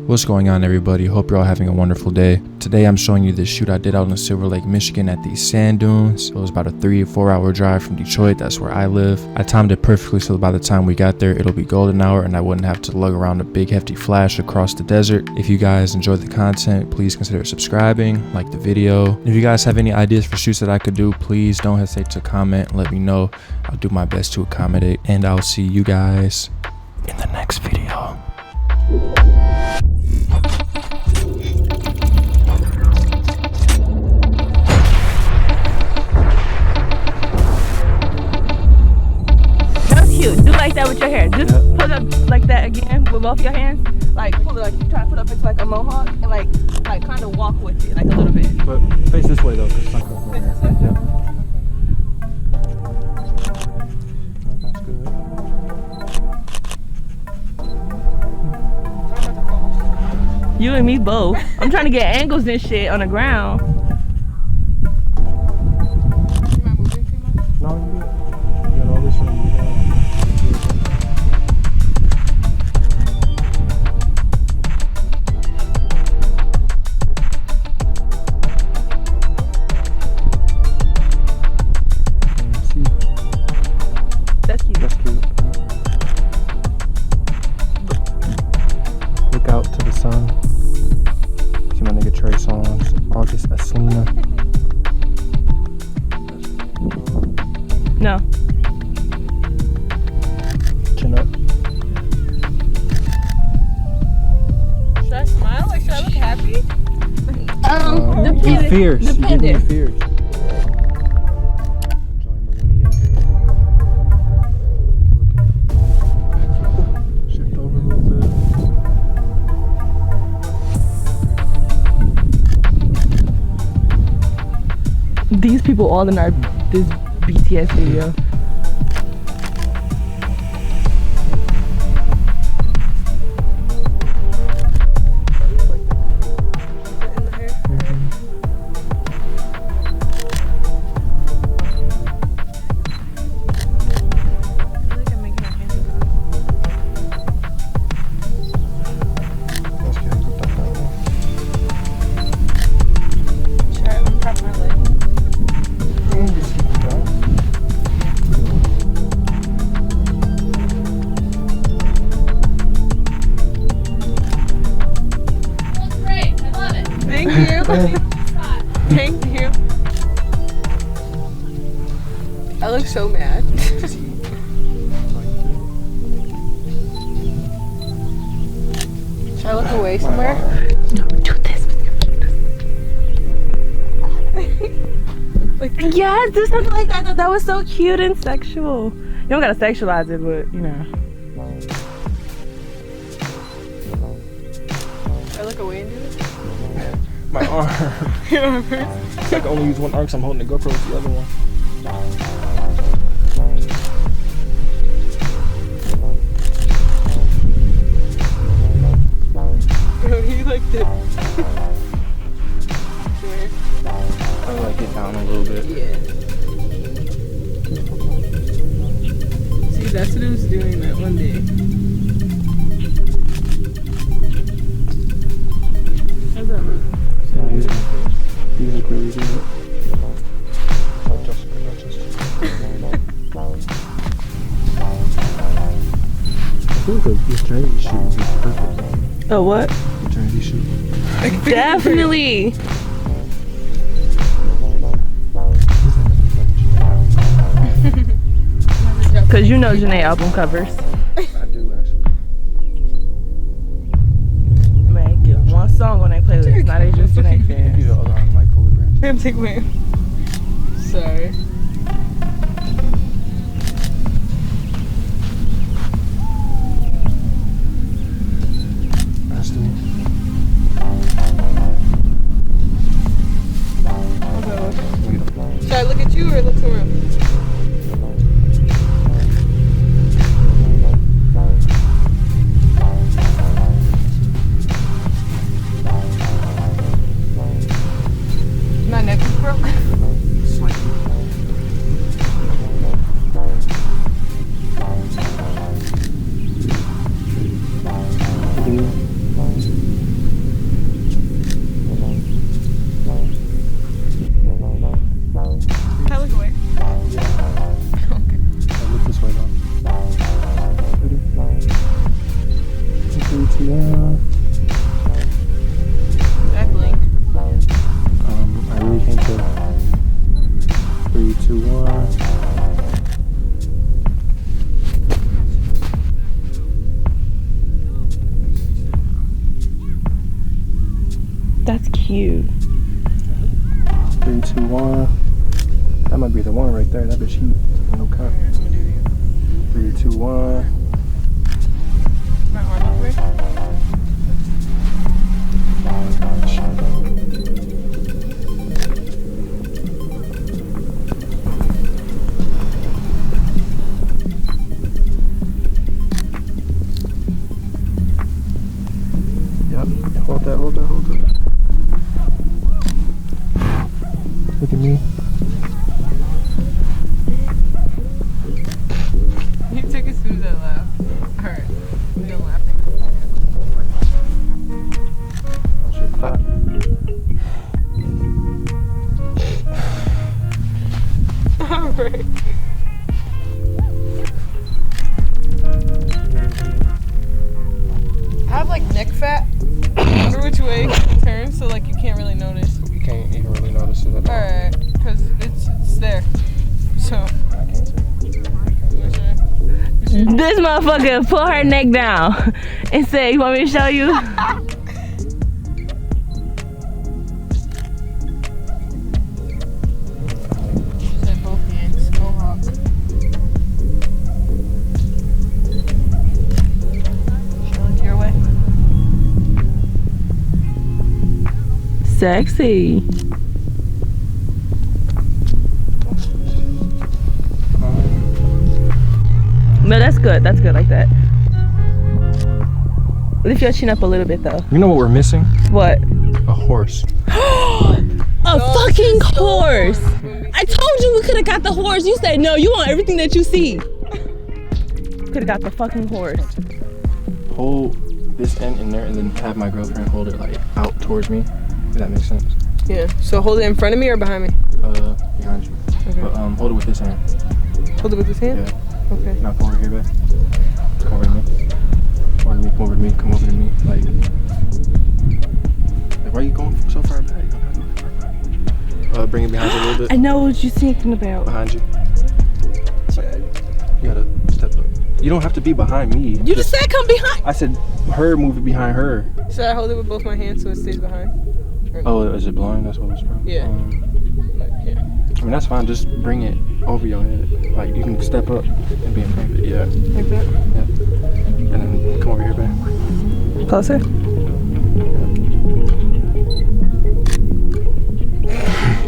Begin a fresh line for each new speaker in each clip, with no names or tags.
What's going on, everybody? Hope you're all having a wonderful day. Today I'm showing you this shoot I did out in Silver Lake, Michigan at these sand dunes. It was about a 3 or 4 hour drive from Detroit. That's where I live. I timed it perfectly so by the time we got there it'll be golden hour and I wouldn't have to lug around a big hefty flash across the desert. If you guys enjoyed the content, please consider subscribing, like the video. If you guys have any ideas for shoots that I could do, please don't hesitate to comment. Let me know. I'll do my best to accommodate, and I'll see you guys in the next video.
Cute. Do like that with your hair. Just pull up like that again with both your hands. Like pull it, like you try to put up into like a mohawk and like kind of walk with it like a little bit.
But face this way though, because it's not going to
face this way?
Yeah. That's good.
You and me both. I'm trying to get angles and shit on the ground.
Am I moving too much? No, you're good. You got all this on you.
That's cute.
That's cute. Look out to the sun. See my nigga Trey songs. August Aslina.
No.
Chin up.
Should I smile? Like, should I look happy?
Be fierce. You give me
Dependent.
fierce. Enjoying the windy out here. Shift over a little bit.
These people all in this BTS video. Thank you. Thank you. I look so mad. Should I look away somewhere? No, do this. Like, yes, do something like that. That was so cute and sexual. You don't gotta sexualize it, but you know. Should I look away and do it?
My arm.
Your arm hurts?
I can only use one arm because I'm holding the GoPro with the other one.
Bro, you like this.
I like it down a little bit.
Yeah. See, that's what it was doing that one day. How's that look?
You look really good. I feel like a maternity shoot would be perfect.
Oh, what?
Maternity shoot.
Definitely. Because you know Janae album covers.
I do actually.
Man, get one song on that playlist, not even just Janae
You
fans.
do the other arm like pull the branch.
I'm taking my. Sorry.
That's the one.
Should I look at you or look somewhere else? My neck is broke.
Slightly. 2, 1.
That blink.
I really can't tell. 3, 2, 1.
That's cute.
3, 2, 1. That might be the one right there. That bitch heat. No cut. 3, 2, 1.
My arm over it.
Yep. Hold that. Look at me.
You took as soon as I laughed. Alright. I'm done laughing.
Oh shit, fat.
Alright. I have like neck fat. Remember which way it turns, so like you can't really notice.
You can't even really notice it at all.
Alright, because it's there. So.
I can't see it.
This motherfucker put her neck down and said, "You want me to show you?" She said both hands, mohawk. Show it your way. Sexy. No, that's good. That's good like that. Lift your chin up a little bit though.
You know what we're missing?
What?
A horse.
A fucking horse! I told you we could have got the horse. You said no, you want everything that you see. Could have got the fucking horse.
Hold this end in there and then have my girlfriend hold it like out towards me. If that makes sense.
Yeah. So hold it in front of me or behind me?
Behind you.
Okay.
But hold it with this hand.
Hold it with this hand?
Yeah.
Okay.
Now come over here, babe. Come over to me. Come over to me. Come over to me. Like why are you going so far back? You don't have to go far back. Bring it behind you a little bit.
I know what you're thinking about.
Behind you. You gotta step up. You don't have to be behind me.
You just said come behind.
I said her, move it behind her.
Should I hold it with both my hands so it stays behind?
Oh, is it blowing? That's what it's from?
Yeah. Yeah.
I mean, that's fine. Just bring it over your head. Like, you can step up and be in front of it. Yeah.
Like that?
Yeah. And then come over here, babe.
Closer?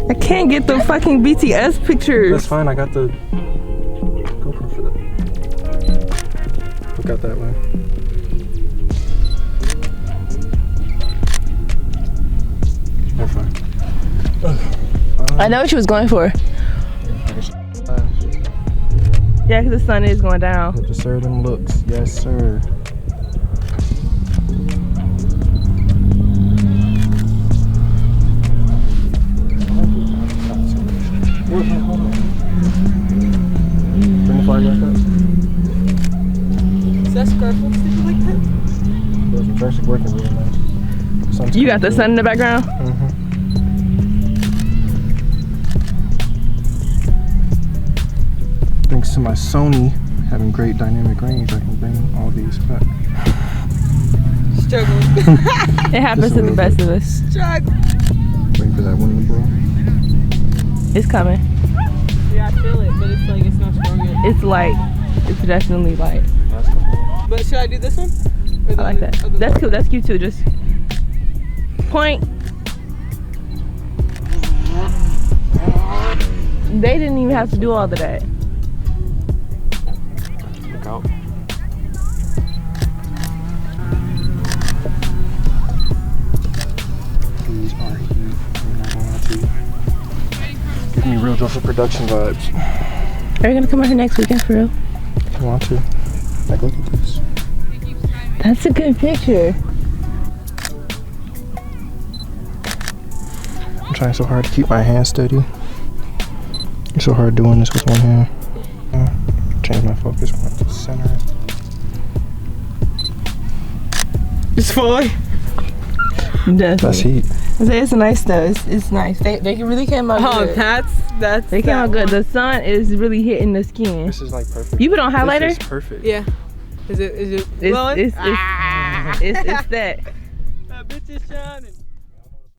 I can't get the fucking BTS pictures.
That's fine. I got the GoPro for that. Look out that way. You're fine.
I know what she was going for. Yeah, because the sun is going down.
Just sir them looks. Yes, sir. Hold on. Bring the flag back up.
Is that scarf sticky like that?
It's actually working really nice. Sun's
You got the sun in the background?
Mm-hmm. Thanks to my Sony having great dynamic range, I can bring all these back.
Struggling. It happens
Just a
to the
little
best of us. Struggling.
Waiting for that one in the ball.
It's coming. Yeah, I feel it, but it's like it's not strong yet. It's light. It's definitely light. But should I do this one? I like that. That's cool. That's cute too. Just point. They didn't even have to do all of that.
Look out. These are huge. I'm not gonna lie to you. Give me real Joseph production vibes.
Are you gonna come out here next weekend for real?
If you want to. Like, look at this.
That's a good picture.
I'm trying so hard to keep my hand steady. It's so hard doing this with one hand. Change my focus, want to center it.
It's fully.
That's heat.
It's nice though. It's nice. They really came out good.
That's
they came out good. The sun is really hitting the skin.
This is like perfect.
You put on highlighter?
This is perfect.
Yeah. Is it
It's that.
That bitch is shining.